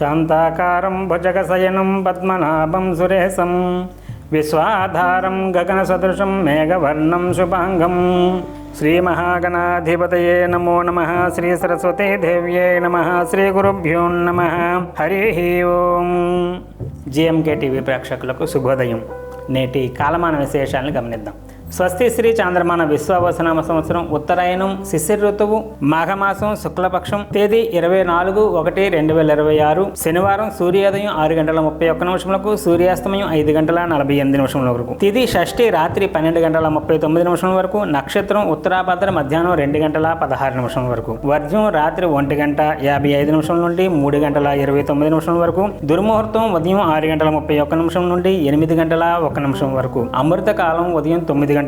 శాంతాకారం భుజగశయనం పద్మనాభం సురేశం విశ్వాధారం గగనసదృశం మేఘవర్ణం శుభాంగం. శ్రీమహాగణాధిపతయే నమో నమః. శ్రీ సరస్వతీ దేవ్యే నమః. శ్రీ గురుభ్యో నమః. హరి ఓం. జిఎంకే టీవీ ప్రేక్షకులకు శుభోదయం. నేటి కాలమాన విశేషాలను గమనిద్దాం. స్వస్తి శ్రీ చాంద్రమాన విశ్వావసనామ సంవత్సరం ఉత్తరాయణం శిశిర ఋతువు మాఘమాసం శుక్లపక్షం తేదీ 24/1/2026 శనివారం సూర్యోదయం 6:31 సూర్యాస్తమయం 5:48 వరకు. తిథి షష్ఠి రాత్రి 12:39 వరకు. నక్షత్రం ఉత్తరాభద్ర మధ్యాహ్నం 2:16 వరకు. వర్జ్యం రాత్రి 1:55 నుండి 3:29 వరకు. దుర్ముహూర్తం ఉదయం 6:31 నుండి 8:01 వరకు. అమృత కాలం ఉదయం 9:31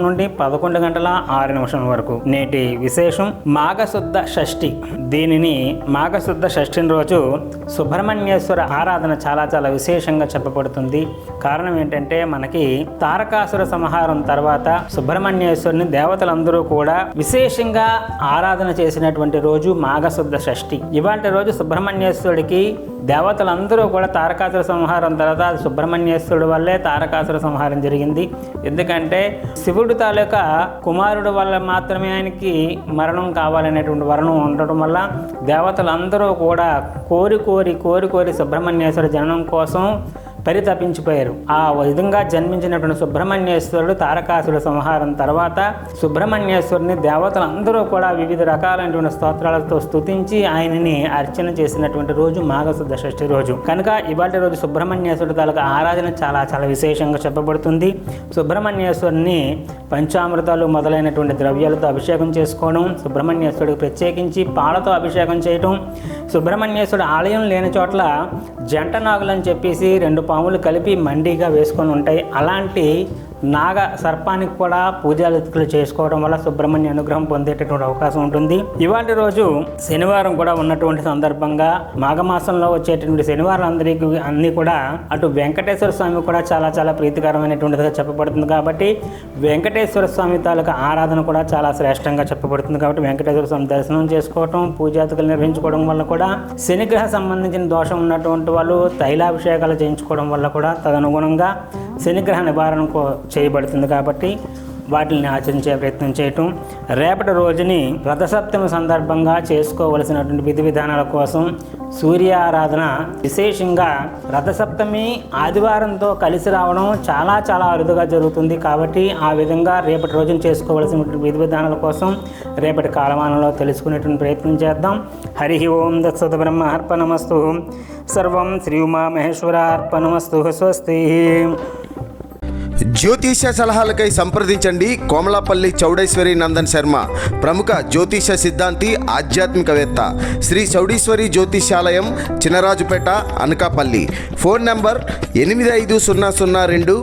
నుండి 11:06 వరకు. నేటి విశేషం మాఘశుద్ధ షష్ఠి. దీనిని మాఘశుద్ధ షష్ఠిని రోజు సుబ్రహ్మణ్యేశ్వర ఆరాధన చాలా చాలా విశేషంగా చెప్పబడుతుంది. కారణం ఏంటంటే మనకి తారకాసుర సంహారం తర్వాత సుబ్రహ్మణ్యేశ్వరుని దేవతలందరూ కూడా విశేషంగా ఆరాధన చేసినటువంటి రోజు మాఘశుద్ధ షష్ఠి. ఇవాళ రోజు సుబ్రహ్మణ్యేశ్వరుడికి దేవతలందరూ కూడా తారకాసుర సంహారం తర్వాత సుబ్రహ్మణ్యేశ్వరుడు వల్లే తారకాసుర సంహారం జరిగింది. ఎందుకంటే శివుడు తాలూకా కుమారుడు వల్ల మాత్రమే ఆయనకి మరణం కావాలనేటువంటి వరణం ఉండటం వల్ల దేవతలందరూ కూడా కోరి సుబ్రహ్మణ్యేశ్వర జననం కోసం పరితపించిపోయారు. ఆ విధంగా జన్మించినటువంటి సుబ్రహ్మణ్యేశ్వరుడు తారకాసుర సంహారం తర్వాత సుబ్రహ్మణ్యేశ్వరుని దేవతలందరూ కూడా వివిధ రకాలైనటువంటి స్తోత్రాలతో స్తుతించి ఆయనని అర్చన చేసినటువంటి రోజు మాఘశుద్ధ షష్ఠి రోజు. కనుక ఇవాళ రోజు సుబ్రహ్మణ్యేశ్వరుడు తాలూకా ఆరాధన చాలా చాలా విశేషంగా చెప్పబడుతుంది. సుబ్రహ్మణ్యేశ్వరుని పంచామృతాలు మొదలైనటువంటి ద్రవ్యాలతో అభిషేకం చేసుకోవడం, సుబ్రహ్మణ్యేశ్వరుడికి ప్రత్యేకించి పాలతో అభిషేకం చేయటం, సుబ్రహ్మణ్యేశ్వరుడు ఆలయం లేని చోట్ల జంట నాగులని చెప్పేసి 2 పాములు కలిపి మండిగా వేసుకొని ఉంటాయి. అలాంటి నాగ సర్పానికి కూడా పూజాలు చేసుకోవడం వల్ల సుబ్రహ్మణ్య అనుగ్రహం పొందేటటువంటి అవకాశం ఉంటుంది. ఇవాళ రోజు శనివారం కూడా ఉన్నటువంటి సందర్భంగా మాఘమాసంలో వచ్చేటటువంటి శనివారం అన్ని కూడా అటు వెంకటేశ్వర స్వామి కూడా చాలా చాలా ప్రీతికరమైనటువంటిదిగా చెప్పబడుతుంది. కాబట్టి వెంకటేశ్వర స్వామి తాలూకా ఆరాధన కూడా చాలా శ్రేష్టంగా చెప్పబడుతుంది. కాబట్టి వెంకటేశ్వర స్వామి దర్శనం చేసుకోవటం, పూజాతులు నిర్వహించుకోవడం వల్ల కూడా శనిగ్రహ సంబంధించిన దోషం ఉన్నటువంటి వాళ్ళు తైలాభిషేకాలు చేయించుకోవడం వల్ల కూడా తదనుగుణంగా శనిగ్రహ నివారణ చేయబడుతుంది. కాబట్టి వాటిని ఆచరించే ప్రయత్నం చేయటం. రేపటి రోజుని రథసప్తమి సందర్భంగా చేసుకోవలసినటువంటి విధి విధానాల కోసం సూర్య ఆరాధన విశేషంగా రథసప్తమి ఆదివారంతో కలిసి రావడం చాలా చాలా అరుదుగా జరుగుతుంది. కాబట్టి ఆ విధంగా రేపటి రోజున చేసుకోవలసినటువంటి విధి విధానాల కోసం రేపటి కాలమానంలో తెలుసుకునేటువంటి ప్రయత్నం చేద్దాం. హరి ఓం దత్సత బ్రహ్మ అర్పణమస్తు. సర్వం శ్రీ ఉమామహేశ్వర అర్పణమస్తు. స్వస్తి. జ్యోతిష సలహాలకై సంప్రదించండి కోమలాపల్లి చౌడేశ్వరి నందన్ శర్మ, ప్రముఖ జ్యోతిష సిద్ధాంతి, ఆధ్యాత్మికవేత్త. శ్రీ చౌడేశ్వరి జ్యోతిషాలయం, చినరాజుపేట, అనకాపల్లి. Phone number 8500267002.